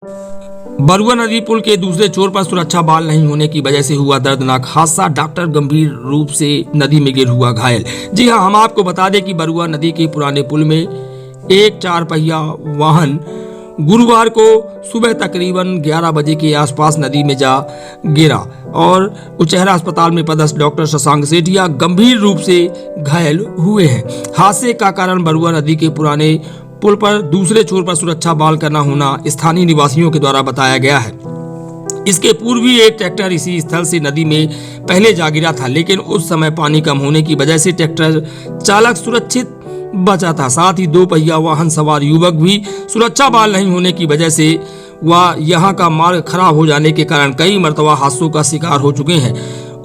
बरुआ नदी पुल के दूसरे छोर पर सुरक्षा बाल नहीं होने की वजह से हुआ दर्दनाक हादसा। डॉक्टर गंभीर रूप से नदी में गिर हुआ घायल। जी हां, हम आपको बता दें कि बरुआ नदी के पुराने पुल में एक 4 पहिया वाहन गुरुवार को सुबह तकरीबन 11 बजे के आसपास नदी में जा गिरा और उचेहरा अस्पताल में पदस्थ डॉक्टर शशांक सेठिया गंभीर रूप से घायल हुए हैं। हादसे का कारण बरुआ नदी के पुराने पुल पर दूसरे छोर पर सुरक्षा बाल का न होना स्थानीय निवासियों के द्वारा बताया गया है। इसके पूर्व भी एक ट्रैक्टर इसी स्थल से नदी में पहले जा गिरा था, लेकिन उस समय पानी कम होने की वजह से ट्रैक्टर चालक सुरक्षित बचा था। साथ ही 2 पहिया वाहन सवार युवक भी सुरक्षा बाल नहीं होने की वजह से वह यहाँ का मार्ग खराब हो जाने के कारण कई मर्तबा हादसों का शिकार हो चुके हैं।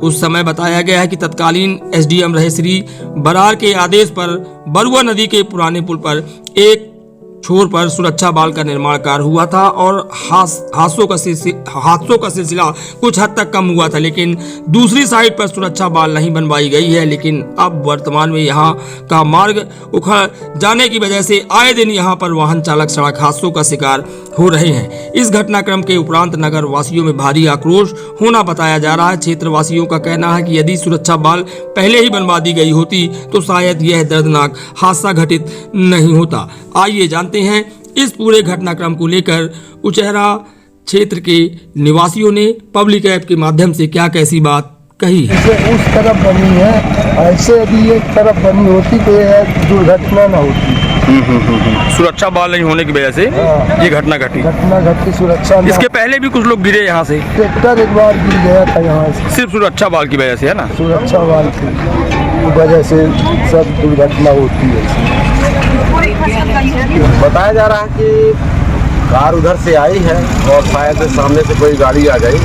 उस समय बताया गया है कि तत्कालीन एसडीएम रहे श्री बरार के आदेश पर बरुआ नदी के पुराने पुल पर एक छोर पर सुरक्षा बाल का निर्माण कार्य हुआ था और हादसों का सिलसिला कुछ हद तक कम हुआ था, लेकिन दूसरी साइड पर सुरक्षा बाल नहीं बनवाई गई है। लेकिन अब वर्तमान में यहाँ का मार्ग उखड़ जाने की वजह से आए दिन यहाँ पर वाहन चालक सड़क हादसों का शिकार हो रहे हैं। इस घटनाक्रम के उपरांत नगर वासियों में भारी आक्रोश होना बताया जा रहा है। क्षेत्र वासियों का कहना है कि यदि सुरक्षा बाल पहले ही बनवा दी गई होती तो शायद यह दर्दनाक हादसा घटित नहीं होता। आइए जानते हैं इस पूरे घटनाक्रम को लेकर उचेहरा क्षेत्र के निवासियों ने पब्लिक ऐप के माध्यम से क्या कैसी बात कही है। उस तरफ बनी है, ऐसे यदि एक तरफ बनी होती तो यह दुर्घटना न होती। सुरक्षा बाल नहीं होने की वजह से ये घटना घटी। सुरक्षा इसके पहले भी कुछ लोग गिरे यहाँ से। ट्रैक्टर एक बार गिर गया था यहाँ से। सिर्फ सुरक्षा बाल की वजह से, है ना? सुरक्षा बाल की वजह से सब दुर्घटना होती है। बताया जा रहा है कि कार उधर से आई है और शायद सामने से कोई गाड़ी आ गई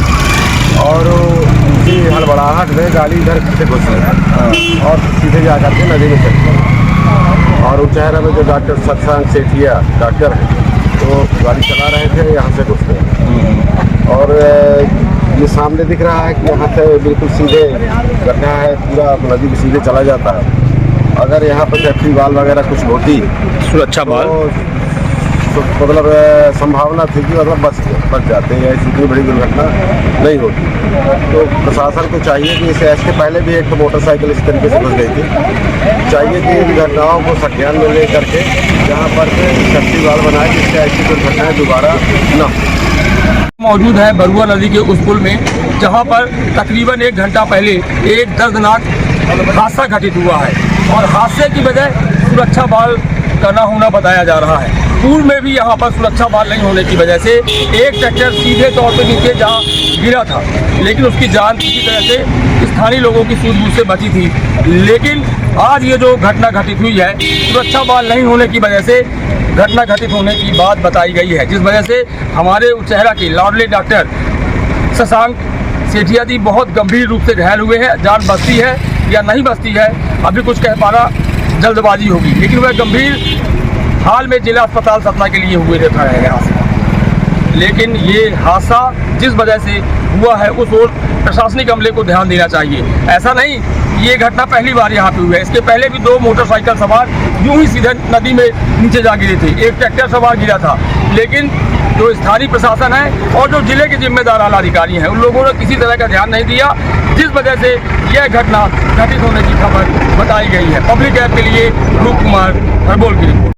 और उसी हड़बड़ाहट में गाड़ी इधर से घुस गई और सीधे जा करके नदी में चली गई। और उचेहरा में जो डॉक्टर शशांक सेठिया डॉक्टर है तो गाड़ी चला रहे थे, यहाँ से घुस गए। और ये सामने दिख रहा है कि यहाँ से बिल्कुल सीधे गड्ढा है, पूरा नदी में सीधे चला जाता है। अगर यहाँ पर सेफ्टी वाल वगैरह कुछ होती सुरक्षा बाल तो मतलब संभावना थी कि मतलब बच जाते हैं, ऐसी इतनी बड़ी दुर्घटना नहीं होती। तो प्रशासन को चाहिए कि इसके पहले भी एक मोटरसाइकिल इस तरीके से घुस गई थी। चाहिए कि इन घटनाओं को संज्ञान में ले करके यहाँ पर सेफ्टी वाल बनाए जिससे ऐसी दुर्घटनाएं दोबारा न मौजूद है बरुआ नदी के उस पुल में, जहां पर तकरीबन 1 घंटा पहले एक दर्दनाक हादसा घटित हुआ है और हादसे की वजह सुरक्षा बाल का न होना बताया जा रहा है। पूर्व में भी यहाँ पर सुरक्षा बाल नहीं होने की वजह से एक ट्रैक्टर सीधे तौर पर नीचे जा गिरा था, लेकिन उसकी जान किसी तरह से स्थानीय लोगों की सूझबूझ से बची थी। लेकिन आज ये जो घटना घटित हुई है, सुरक्षा बाल नहीं होने की वजह से घटना घटित होने की बात बताई गई है, जिस वजह से हमारे उचेहरा के लाडले डॉक्टर शशांक सेठिया जी बहुत गंभीर रूप से घायल हुए हैं। जान बचती है या नहीं बचती है अभी कुछ कह पाना जल्दबाजी होगी, लेकिन वह गंभीर हाल में जिला अस्पताल सतना के लिए हुए रहता है यहाँ से। लेकिन ये हादसा जिस वजह से हुआ है उस ओर प्रशासनिक अमले को ध्यान देना चाहिए। ऐसा नहीं ये घटना पहली बार यहाँ पे हुई है, इसके पहले भी 2 मोटरसाइकिल सवार यूं ही सीधे नदी में नीचे जा गिरे थे। एक ट्रैक्टर सवार गिरा था, लेकिन जो स्थानीय प्रशासन है और जो जिले के जिम्मेदार आला अधिकारी हैं उन लोगों ने किसी तरह का ध्यान नहीं दिया, जिस वजह से यह घटना घटित होने की खबर बताई गई है। पब्लिक ऐप के लिए रूप कुमार हरबोल की रिपोर्ट।